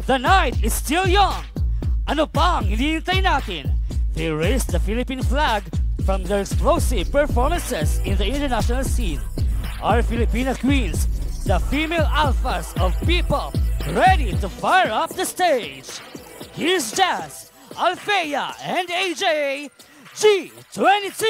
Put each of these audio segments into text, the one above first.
The night is still young. Ano pang hinihintay natin? They raised the Philippine flag from their explosive performances in the international scene. Our Filipina queens, the female alphas of P-pop, ready to fire up the stage. Here's Jazz, Althea, and AJ, G22.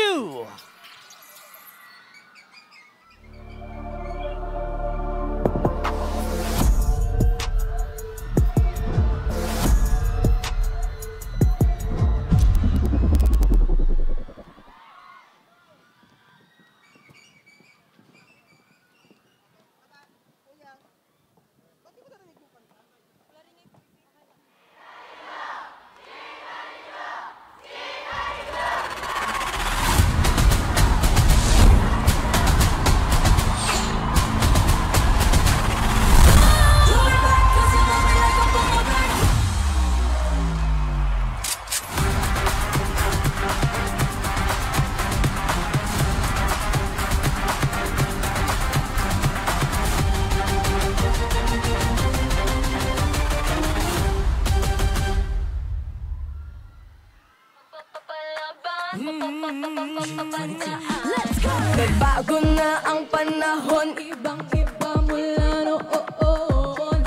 Bago na ang panahon, ibang-iba mula noon.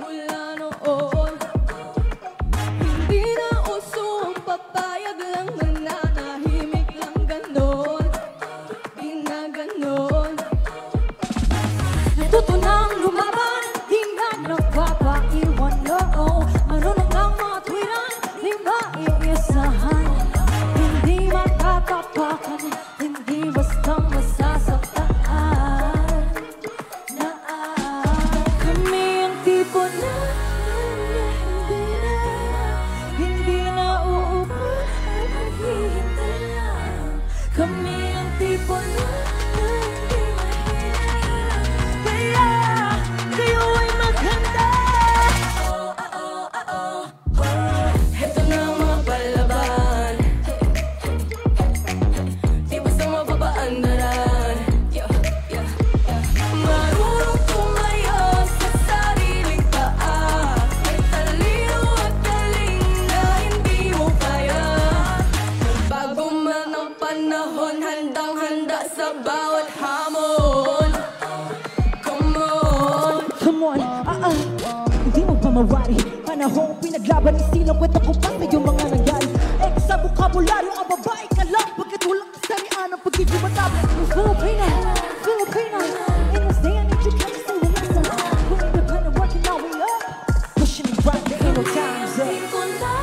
Mula noon. Hindi na uso ang papayag lang, mananahimik lang ganon. Di na ganon. Natuto nang lumaban, di na nagpapaiwan, no. Marunong ang mga tuwiran, di ba iisahan? Hindi matatapakan, hindi bastang masasaktan. Kami ang tipo na hindi na uupo at maghihintay lang. Kami ang tipo na hindi mahirap, kaya kayo ay maghanda. Heto na ang mga palaban, di basta mapapaandaran. Marunong tumayo sa sariling paa, may talino at galing na hindi mo kaya. Bago man ang panahon, handang-handa sa bawat hamon. Come on, Come on, hindi mo pa mawari. Panahong pinaglaban ng silang kwento ko pa sa iyong mga nangyari. Sa bukabularyo ang babae ka lang, pagkat walang kasarian ang pagiging matapos. Filipina, Filipina, in this day and age you can't say we're less than. We're independent, working our way up, pushing and grinding, ain't no time, Tipo na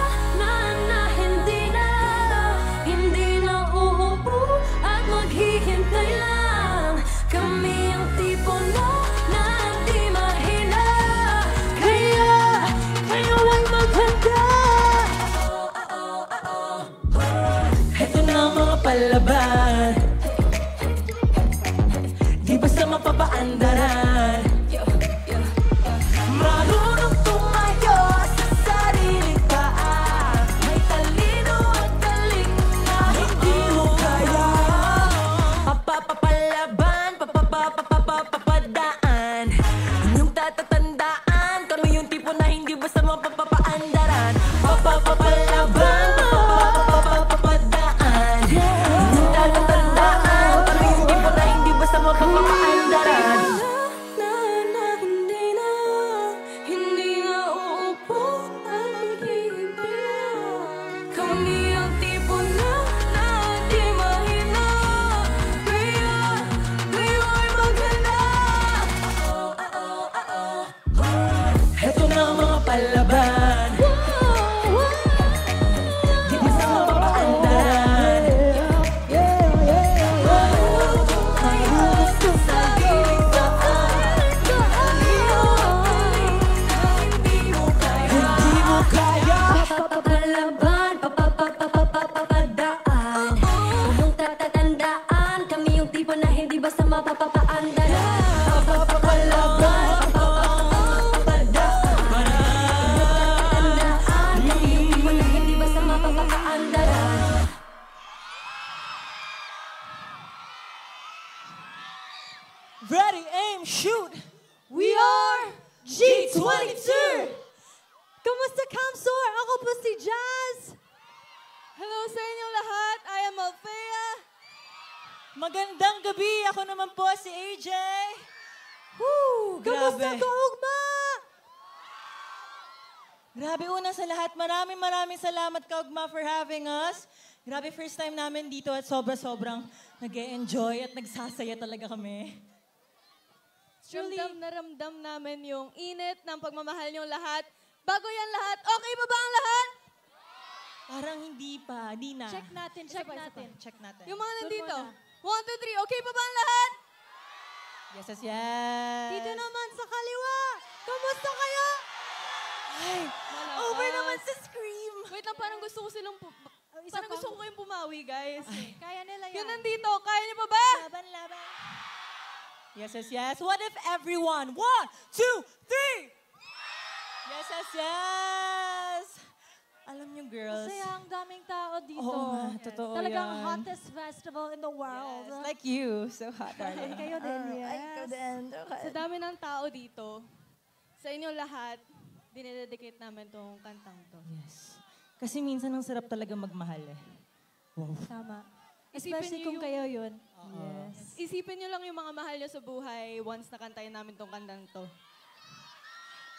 hindi na uupo at maghihintay lang. Kami ang tipo na hindi mahina, kaya kayo ay maghanda. Heto na ang mga palaban, di basta mapapaandaran. Marunong tumayo sa sariling paa, may talino at galing na hindi mo kaya. Papapalaban, papadaan, inyong tatatandaan, kami yung tipo na hindi basta mapapaandaran. Papapalaban, papadaan, inyong tatatandaan, kami yung tipo na hindi basta mapapaandaran. Hindi na uupo at maghihintay lang. Kami ang tipo na di mahina, kaya kayo ay maghanda. Heto na ang mga palaban, di basta mapapaandaran. Marunong tumayo sa sariling paa, hindi mo kaya. Papapalaban, papadaan, inyong tatatandaan, kami yung tipo na hindi basta mapapaandaran. Papapalaban, papadaan, kami yung tipo na hindi basta mapapaandaran. Ready, aim, shoot. We are G22. Kamusta, Kamsor? Ako po si Jazz. Hello sa inyong lahat. I am Althea. Magandang gabi. Ako naman po si AJ. Woo! Kamusta, Grabe. Kaugma? Grabe, una sa lahat, maraming salamat, Kaugma, for having us. Grabe, first time namin dito at sobrang nag-e-enjoy at nagsasaya talaga kami. Ramdam na ramdam namin yung init ng pagmamahal niyong lahat. Bago yan lahat, okay pa ba ang lahat? Parang hindi pa, di na. Check natin. Check natin. Yung mga nandito. muna. 1, 2, 3, okay pa ba ang lahat? Yes. Dito naman sa kaliwa. Kamusta kayo? Ay, Malakas. over naman sa scream. Wait lang, parang gusto ko silang... Isa Parang pa. gusto ko kayong pumawi, guys. Kaya nila yan. Yun nandito, kaya niyo pa ba? Laban. Yes. What if everyone? 1, 2, 3! Yes. Alam niyo, girls. Masaya ang daming tao dito. Oo nga, totoo Talagang yan. hottest festival in the world. Yes, like you. So hot, darling. Kayo din, yes. Ikaw din. Sa dami ng tao dito, sa inyo lahat, dinededicate namin tong kantang to. Yes. Kasi minsan ang sarap talaga magmahal eh. Wow. Tama. Isipin Especially niyo kung yung- kayo yun. Yes. Isipin nyo lang yung mga mahal nyo sa buhay once nakantayin namin tong kantang to.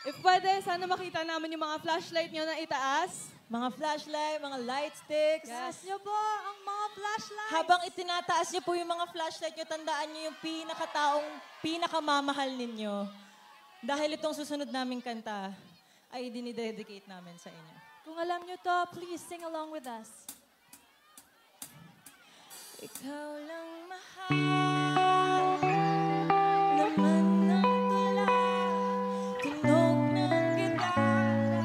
If pwede, sana makita namin yung mga flashlight nyo na itaas. Mga flashlight, mga light sticks. Taas nyo po ang mga flashlights. Habang itinataas niyo po yung mga flashlight niyo, tandaan niyo yung pinakataong pinakamamahal ninyo. Dahil itong susunod naming kanta ay dinidedicate namin sa inyo. Kung alam nyo to, please sing along with us. Ikaw lang mahal, laman ng tula, tunog ng gitara,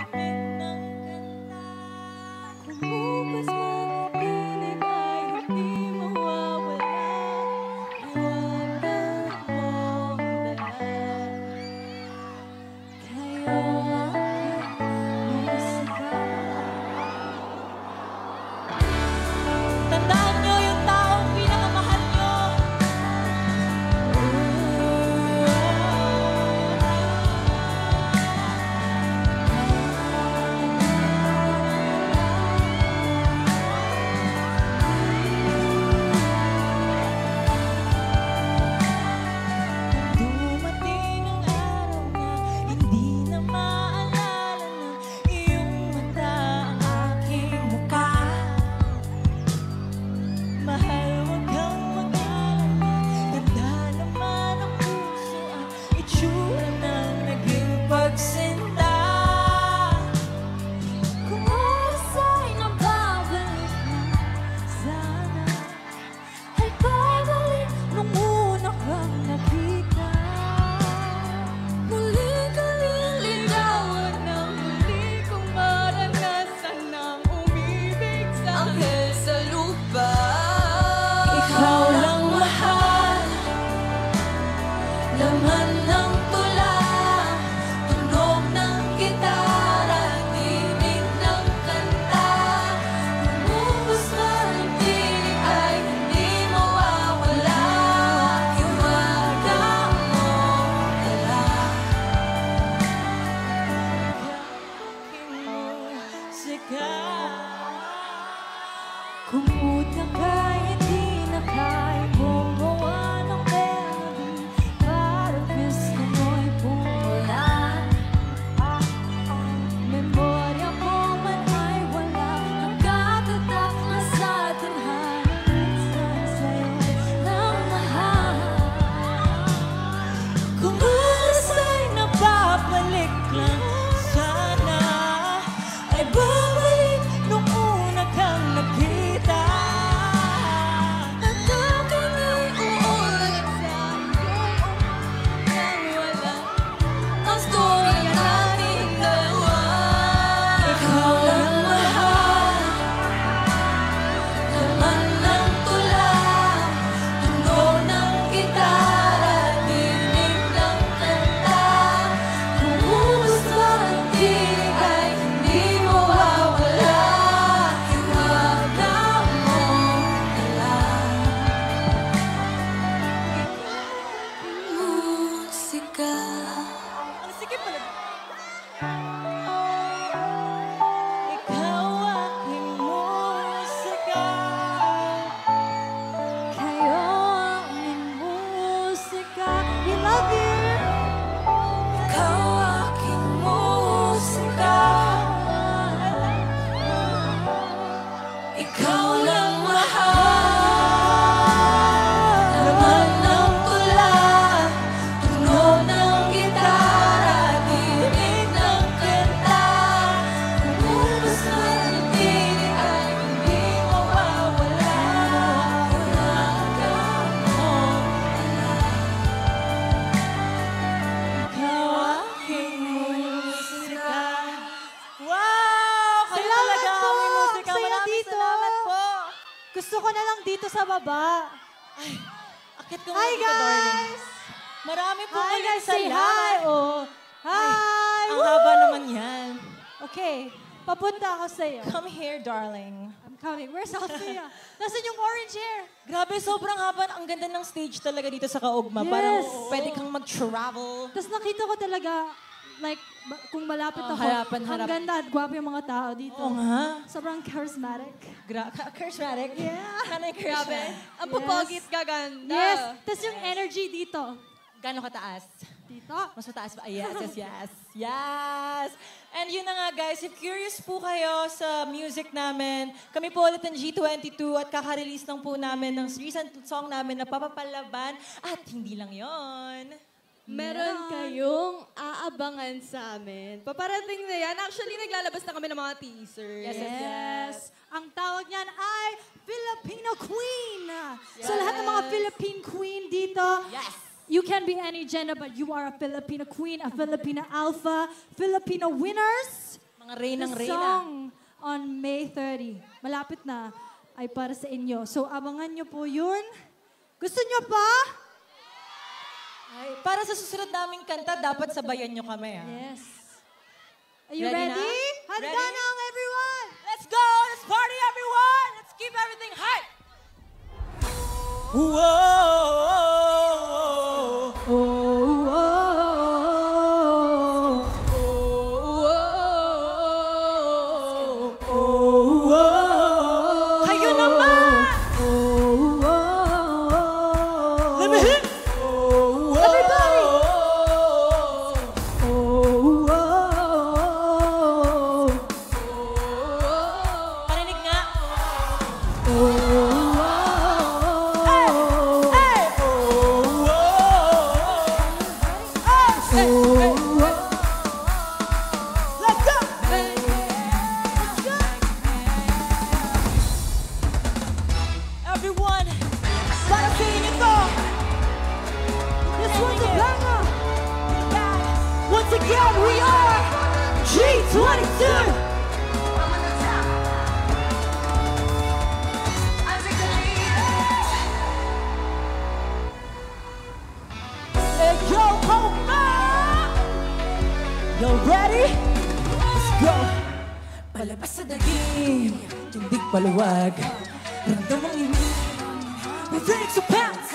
tinig ng kanta. Kumupas man ang tinig ay hindi mawawala. Iwanan mong dala. Kayo ang musika. Tandaan niyo yung taong pinakamahal niyo. Dumating ang araw na hindi na maalala ng iyong mata ang aking mukha. Mahal, huwag kang mag-alala. Ganda naman ang puso ang itsura ng naging pagsinta. Kung oras ay nababalik na, sana ay babalik nung una kang nakita. Muli ka liligawan ng muli kong maranasan ng umibig sa anghel sa lupa. Ikaw lang mahal, laman ng tula, tunog ng gitara, tinig ng kanta. Kumupas man ang tinig ay hindi mawawala. Hiwaga mong dala. Aking musika. Kumuta ka, hindi na kaya mong gawa ng melody. Parang gusto mo'y pumulan. Memorya mo man ay wala. Nagkatatak na sa tadhana. Minsan sa'yo ng mahal. Kung oras ay napapalik lang, sana ay babalik nung una kang nakita. At aking uulit sa iyong nang wala ang storya nating dalawa. Ikaw lang mahal, laman ng tula, tunog ng gitara, tinig ng kanta. Kumupas man ang tinig ay hindi mawawala. Hiwaga mong dala. Musika. Ang sige pala. gusto ko na lang dito sa baba. Akit ko Hi, dito, darling. guys! Marami po Hi, kayong guys! Say sala. hi! Oh. Hi! Ang Woo! haba naman yan. Okay, papunta ako sa'yo. Come here, darling. I'm coming. Where's Althea? Nasaan yung orange hair? Grabe, sobrang haba. Ang ganda ng stage talaga dito sa Kaugma. Yes. Parang pwede kang mag-travel. Tapos nakita ko talaga, like, kung malapit ako, harapan. ang ganda at gwapo yung mga tao dito. Oo nga. Sobrang charismatic. Charismatic. Yeah. Kanay Grabe. charismatic. Ang pupogit gaganda. Yes. Tapos yung energy dito. Gano'ng kataas? Dito. Mas mataas pa. Yes. And yun na nga guys, if curious po kayo sa music namin, kami po ulit ng G22 at kaka-release lang po namin ng recent song namin na Papapalaban. At hindi lang yon. Meron kayong aabangan sa amin. Paparating na yan. Actually, naglalabas na kami ng mga teasers. Yes. Ang tawag niyan ay Filipino Queen. Sa lahat ng mga Philippine Queen dito, Yes. you can be any gender, but you are a Filipino Queen, a Filipino Alpha, Filipino winners. Mga reynang The reyna. song on May 30, malapit na, ay para sa inyo. So, abangan nyo po yun. Gusto nyo pa? Ay, para sa susunod naming kanta, dapat sabayan nyo kami. Yes. Are you Ready ready? na? Handa Ready? na ang everyone! Let's go! Let's party, everyone! Let's keep everything hype! Whoa! Oh, oh, Kayo naman! Let me hit! Everybody! Parinig nga. Let's go! Everyone, para sa inyo to! This one's a banger! Once again, we are G22! Let's go, Homer! You ready? Let's go! Palabas sa daging, tindig paluwag. Random ang inig, may feelings to pounce.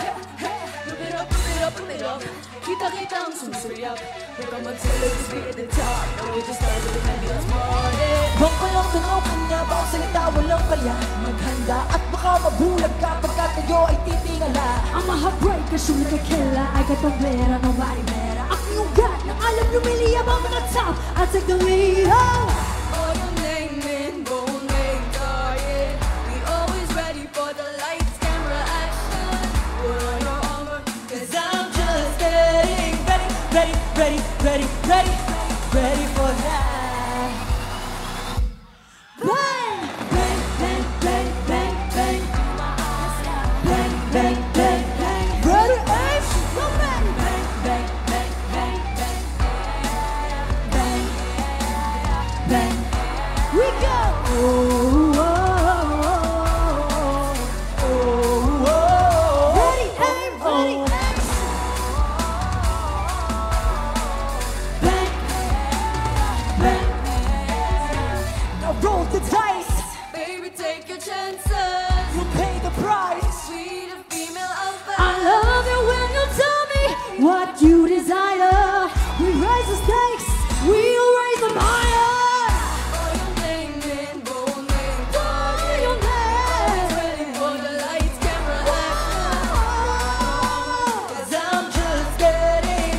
Kita-kita ang susulyap. Huwag kang mag-sales, be at the top. No, we just started the night this morning. Huwag ko lang tunaw kanya, bawang salita walang palya. Maghanda at baka mabulag ka pagkat tayo ay titingala. Ang mahabray ka sumikakila ay katablera ng barimera. Ang ugat ng alam lumiliyab ang mga top at sa gawin. All your name in bone name target. We always ready for the lights, camera, action. Put on your armor, cause I'm just getting ready for that. Bang! Bang, bang, bang, bang, bang. Bang, bang, bang, bang. Ready, aim, Go bang! bang, bang, bang, bang, bang. Bang! Bang! We go! Oh, oh, oh, Oh, oh, Ready, aim, ready, aim. Bang! Bang! now roll the dice, Baby, take your chances. we'll pay the price. We the female alpha. I love it when you tell me what you desire. We raise the stakes, we'll raise them higher. All your name in bone name Call your target. name. Ready for the lights, camera, action. Cause I'm just getting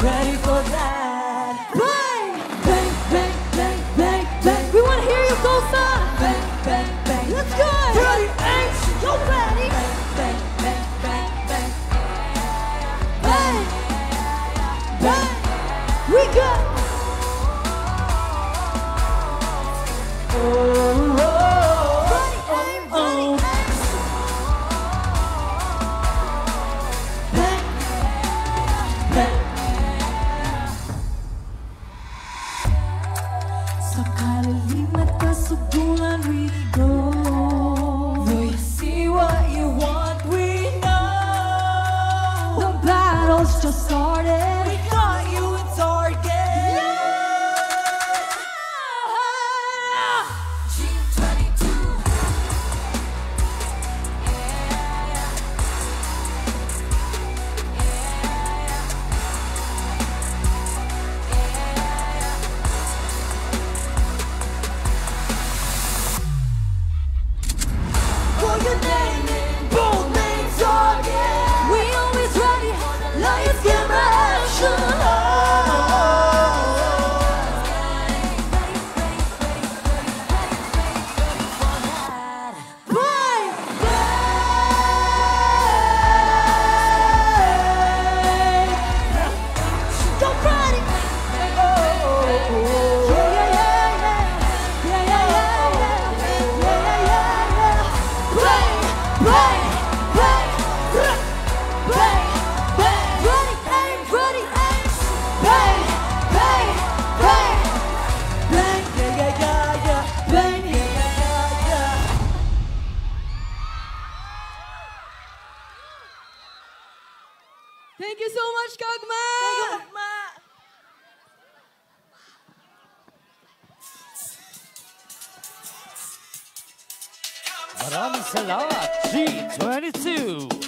ready for that. Bang! Bang, bang, bang, bang, bang. We want to hear you go son. Bang, bang, bang. Let's go. Ready, aim, Go ready. bang, bang, bang, bang, bang. Bang! Bang! We go. Oh, oh, Ready, aim, oh, ready, oh. aim. Bang! Bang. Sakala Malalim at kasugulan we go. Do you see what you want? We know. The battle's just started. We got you in target. Call your name in bold main target. We always ready. Lights, camera, action. Bang! Bang! Go Friday! Thank you so much, Kagma! Maraming salamat, G22!